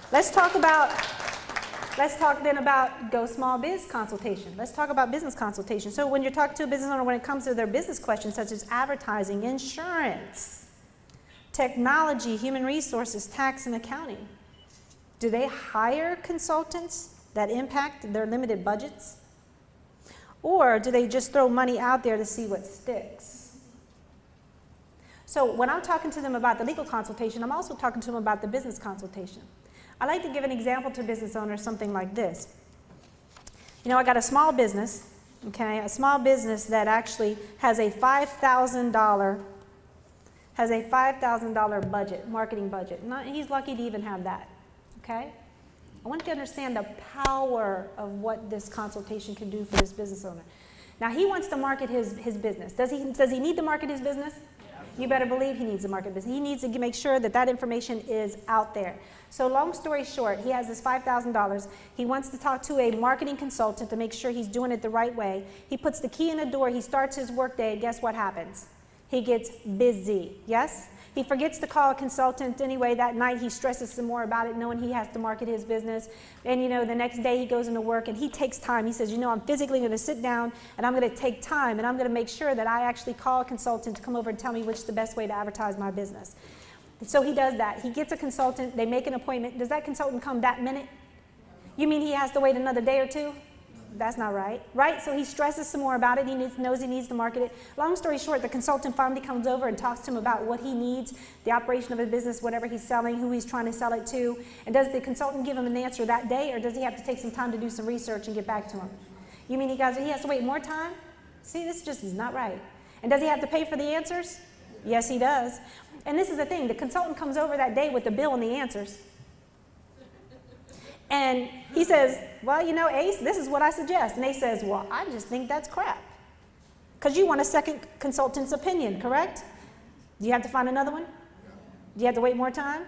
Let's talk then about Go Small Biz consultation. Let's talk about business consultation. So when you're talking to a business owner when it comes to their business questions such as advertising, insurance, technology, human resources, tax, and accounting, do they hire consultants that impact their limited budgets? Or do they just throw money out there to see what sticks? So when I'm talking to them about the legal consultation, I'm also talking to them about the business consultation. I like to give an example to business owners, something like this. You know, I got a small business, okay, a small business that actually has a $5,000 budget, marketing budget. He's lucky to even have that, okay? I want you to understand the power of what this consultation can do for this business owner. Now, he wants to market his business. Does he need to market his business? You better believe he needs to market business. He needs to make sure that that information is out there. So long story short, he has this $5,000. He wants to talk to a marketing consultant to make sure he's doing it the right way. He puts the key in the door. He starts his workday. Guess what happens? He gets busy. Yes? He forgets to call a consultant anyway. That night he stresses some more about it, knowing he has to market his business. And you know, the next day he goes into work and he takes time. He says, you know, I'm physically going to sit down and I'm going to take time and I'm going to make sure that I actually call a consultant to come over and tell me which is the best way to advertise my business. So he does that. He gets a consultant. They make an appointment. Does that consultant come that minute? You mean he has to wait another day or two? That's not right, right? So he stresses some more about it. He knows he needs to market it. Long story short, the consultant finally comes over and talks to him about what he needs, the operation of his business, whatever he's selling, who he's trying to sell it to. And does the consultant give him an answer that day, or does he have to take some time to do some research and get back to him? You mean he has to wait more time? See, this just is not right. And does he have to pay for the answers? Yes, he does. And this is the thing. The consultant comes over that day with the bill and the answers. And he says, well, you know, Ace, this is what I suggest. And Ace says, well, I just think that's crap. Because you want a second consultant's opinion, correct? Do you have to find another one? Do you have to wait more time?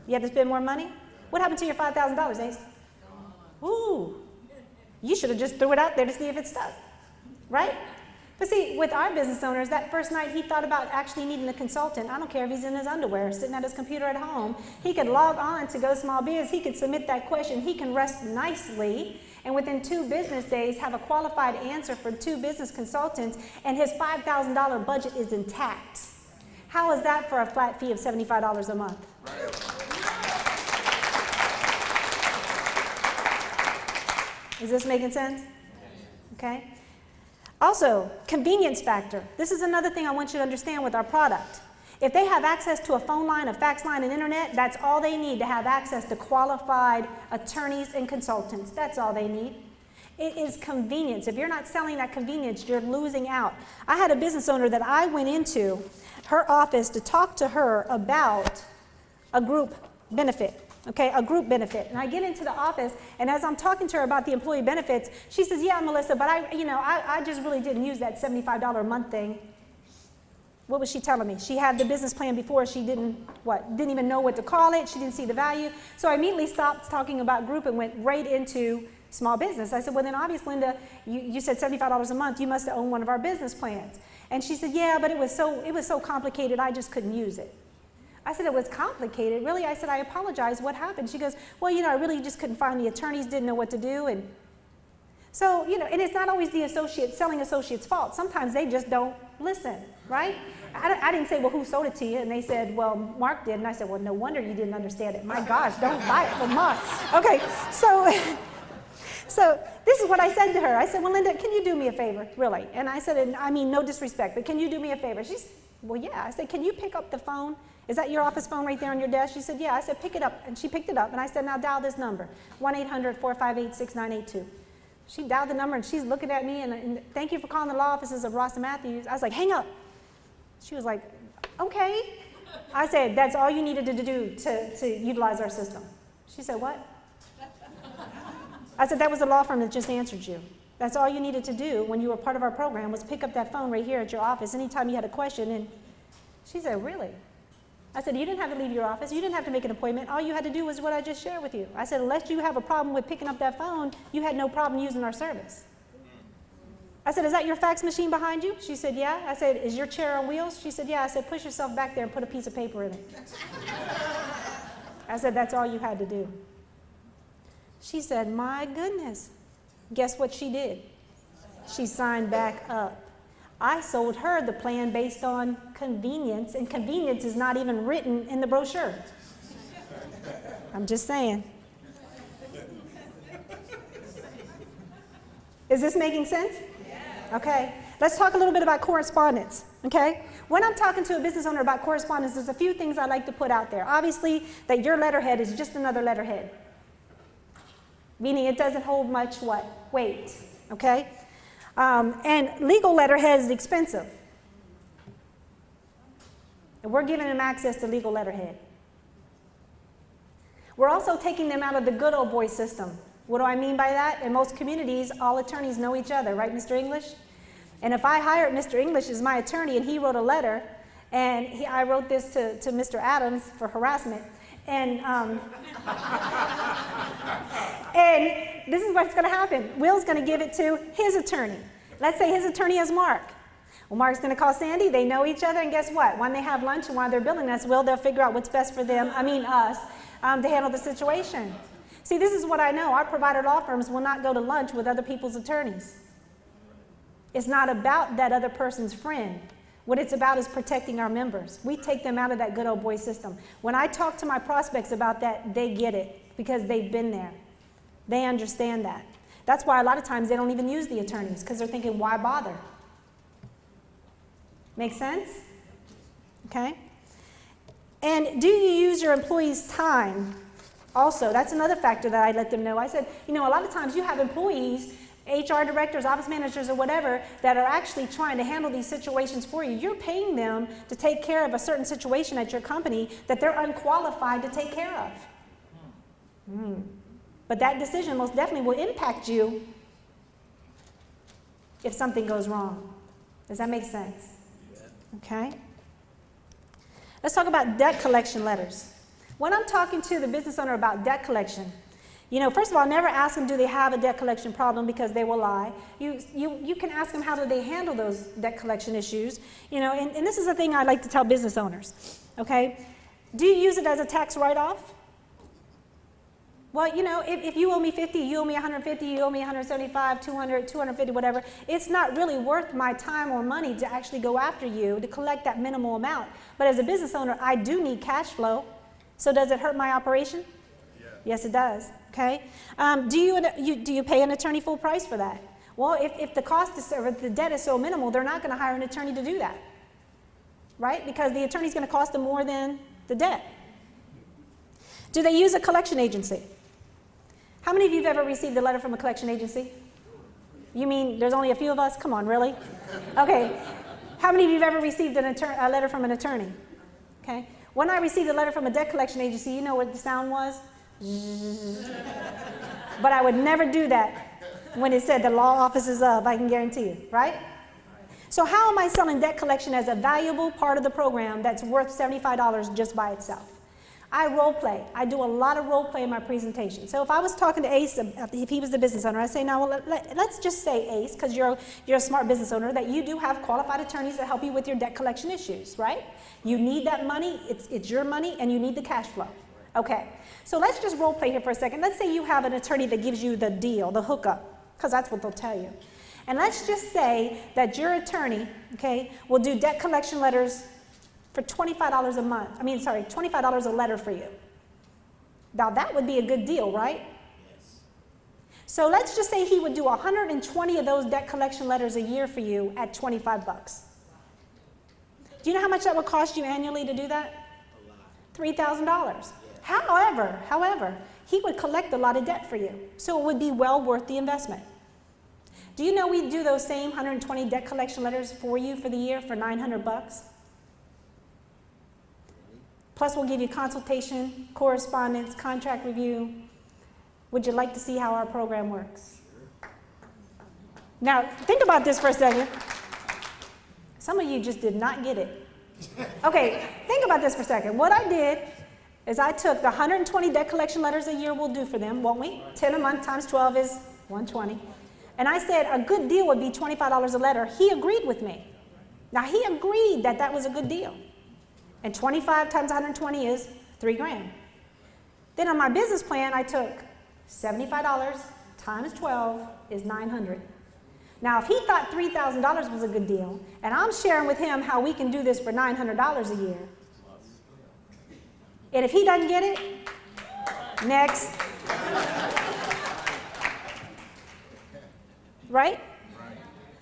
You have to spend more money? What happened to your $5,000, Ace? Ooh, you should have just threw it out there to see if it stuck, right? But see, with our business owners, that first night he thought about actually needing a consultant. I don't care if he's in his underwear, sitting at his computer at home. He could log on to Go Small Biz. He could submit that question. He can rest nicely, and within 2 business days have a qualified answer for 2 business consultants, and his $5,000 budget is intact. How is that for a flat fee of $75 a month? Is this making sense? Okay. Also, convenience factor. This is another thing I want you to understand with our product. If they have access to a phone line, a fax line, and internet, that's all they need to have access to qualified attorneys and consultants. That's all they need. It is convenience. If you're not selling that convenience, you're losing out. I had a business owner that I went into her office to talk to her about a group benefit. Okay, a group benefit. And I get into the office, and as I'm talking to her about the employee benefits, she says, yeah, Melissa, but I just really didn't use that $75 a month thing. What was she telling me? She had the business plan before. She didn't even know what to call it. She didn't see the value. So I immediately stopped talking about group and went right into small business. I said, well, then obviously, Linda, you said $75 a month. You must have owned one of our business plans. And she said, yeah, but it was so complicated, I just couldn't use it. I said, it was complicated, really? I said, I apologize, what happened? She goes, well, I really just couldn't find the attorneys, didn't know what to do. And so, and it's not always the selling associate's fault. Sometimes they just don't listen, right? I didn't say, well, who sold it to you? And they said, well, Mark did. And I said, well, no wonder you didn't understand it. My gosh, don't buy it from Mark. Okay, so this is what I said to her. I said, well, Linda, can you do me a favor, really? And I said, and I mean no disrespect, but can you do me a favor? She said, well, yeah. I said, can you pick up the phone? Is that your office phone right there on your desk? She said, yeah. I said, pick it up. And she picked it up. And I said, now dial this number, 1-800-458-6982. She dialed the number, and she's looking at me, and thank you for calling the law offices of Ross and Matthews. I was like, hang up. She was like, okay. I said, that's all you needed to do to utilize our system. She said, what? I said, that was the law firm that just answered you. That's all you needed to do when you were part of our program was pick up that phone right here at your office anytime you had a question. And she said, really? I said, you didn't have to leave your office. You didn't have to make an appointment. All you had to do was what I just shared with you. I said, unless you have a problem with picking up that phone, you had no problem using our service. I said, is that your fax machine behind you? She said, yeah. I said, is your chair on wheels? She said, yeah. I said, push yourself back there and put a piece of paper in it. I said, that's all you had to do. She said, my goodness. Guess what she did? She signed back up. I sold her the plan based on convenience, and convenience is not even written in the brochure. I'm just saying. Is this making sense? Okay. Let's talk a little bit about correspondence. Okay? When I'm talking to a business owner about correspondence, there's a few things I like to put out there. Obviously, that your letterhead is just another letterhead. Meaning it doesn't hold much what? Weight. Okay? And legal letterhead is expensive. And we're giving them access to legal letterhead. We're also taking them out of the good old boy system. What do I mean by that? In most communities, all attorneys know each other, right, Mr. English? And if I hired Mr. English as my attorney and he wrote a letter, and I wrote this to Mr. Adams for harassment, and this is what's going to happen. Will's going to give it to his attorney. Let's say his attorney is Mark. Well, Mark's going to call Sandy. They know each other, and guess what? When they have lunch and while they're building us, they'll figure out what's best for them, us, to handle the situation. See, this is what I know. Our provider law firms will not go to lunch with other people's attorneys. It's not about that other person's friend. What it's about is protecting our members. We take them out of that good old boy system. When I talk to my prospects about that, they get it because they've been there. They understand that. That's why a lot of times they don't even use the attorneys because they're thinking, why bother? Make sense? Okay? And do you use your employees' time? Also, that's another factor that I let them know. I said, a lot of times you have employees, HR directors, office managers, or whatever, that are actually trying to handle these situations for you. You're paying them to take care of a certain situation at your company that they're unqualified to take care of. But that decision most definitely will impact you if something goes wrong. Does that make sense? Okay. Let's talk about debt collection letters. When I'm talking to the business owner about debt collection, first of all, never ask them, do they have a debt collection problem, because they will lie. You can ask them, how do they handle those debt collection issues? And this is the thing I like to tell business owners, okay? Do you use it as a tax write-off? Well, if you owe me 50, you owe me 150, you owe me 175, 200, 250, whatever, it's not really worth my time or money to actually go after you to collect that minimal amount. But as a business owner, I do need cash flow. So does it hurt my operation? Yeah. Yes, it does. Okay. Do you pay an attorney full price for that? Well, if the cost is, or the debt is so minimal, they're not going to hire an attorney to do that, right? Because the attorney is going to cost them more than the debt. Do they use a collection agency? How many of you have ever received a letter from a collection agency? You mean there's only a few of us? Come on, really? Okay. How many of you have ever received a letter from an attorney? Okay. When I received a letter from a debt collection agency, you know what the sound was? But I would never do that when it said the law offices of, I can guarantee you, right? So how am I selling debt collection as a valuable part of the program that's worth $75 just by itself? I role play. I do a lot of role play in my presentation. So if I was talking to Ace, if he was the business owner, I'd say, now, well, let's just say, Ace, because you're a smart business owner, that you do have qualified attorneys that help you with your debt collection issues, right? You need that money, it's your money, and you need the cash flow. Okay, so let's just role play here for a second. Let's say you have an attorney that gives you the deal, the hookup, because that's what they'll tell you. And let's just say that your attorney, okay, will do debt collection letters for $25 a month. $25 a letter for you. Now that would be a good deal, right? Yes. So let's just say he would do 120 of those debt collection letters a year for you at $25. Do you know how much that would cost you annually to do that? A lot. $3,000. Yeah. However, he would collect a lot of debt for you. So it would be well worth the investment. Do you know we do those same 120 debt collection letters for you for the year for $900? Plus, we'll give you consultation, correspondence, contract review. Would you like to see how our program works? Now, think about this for a second. Some of you just did not get it. Okay, think about this for a second. What I did is I took the 120 debt collection letters a year we'll do for them, won't we? 10 a month times 12 is 120. And I said a good deal would be $25 a letter. He agreed with me. Now, he agreed that that was a good deal. And 25 times 120 is $3,000. Then on my business plan, I took $75 times 12 is $900. Now, if he thought $3,000 was a good deal, and I'm sharing with him how we can do this for $900 a year, and if he doesn't get it, next. Right?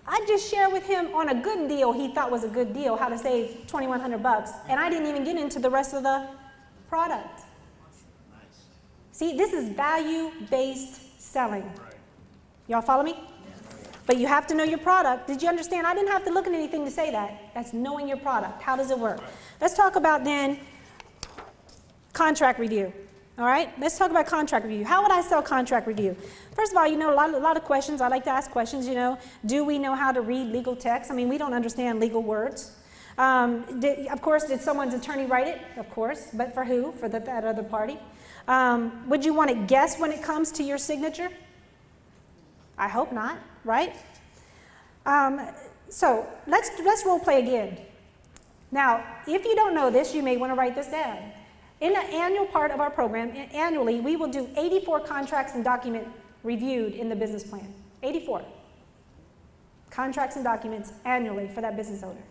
I just shared with him on a good deal he thought was a good deal, how to save $2,100, and I didn't even get into the rest of the product. See, this is value-based selling. Y'all follow me? But you have to know your product. Did you understand? I didn't have to look at anything to say that. That's knowing your product. How does it work? Let's talk about then contract review. All right? Let's talk about contract review. How would I sell contract review? First of all, you know, a lot of questions. I like to ask questions, you know. Do we know how to read legal text? I mean, we don't understand legal words. Of course, did someone's attorney write it? Of course. But for who? For that other party. Would you want to guess when it comes to your signature? I hope not, right? So let's role play again. Now, if you don't know this, you may want to write this down. In the annual part of our program, annually, we will do 84 contracts and document reviewed in the business plan. 84 contracts and documents annually for that business owner.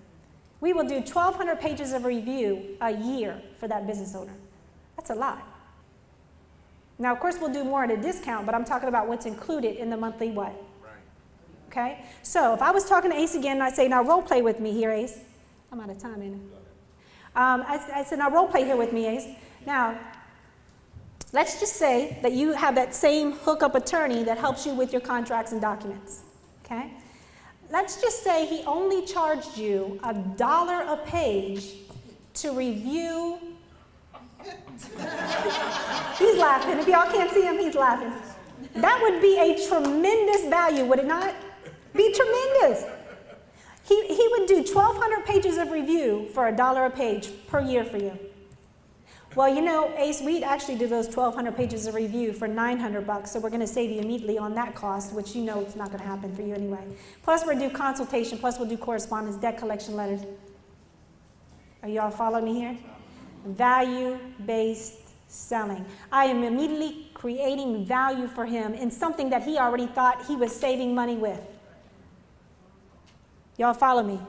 We will do 1,200 pages of review a year for that business owner. That's a lot. Now, of course, we'll do more at a discount, but I'm talking about what's included in the monthly what? Right. Okay? So if I was talking to Ace again, and I say, now role play with me here, Ace. I'm out of time, ain't I? I said, now role play here with me, Ace. Now, let's just say that you have that same hookup attorney that helps you with your contracts and documents. Okay? Let's just say he only charged you $1 a page to review. He's laughing. If y'all can't see him, he's laughing. That would be a tremendous value, would it not? Be tremendous. He would do 1,200 pages of review for $1 a page per year for you. Well, you know, Ace, we'd actually do those 1,200 pages of review for $900, so we're going to save you immediately on that cost, which you know it's not going to happen for you anyway. Plus, we'll do consultation, plus we'll do correspondence, debt collection letters. Are y'all following me here? Value-based selling. I am immediately creating value for him in something that he already thought he was saving money with. Y'all follow me?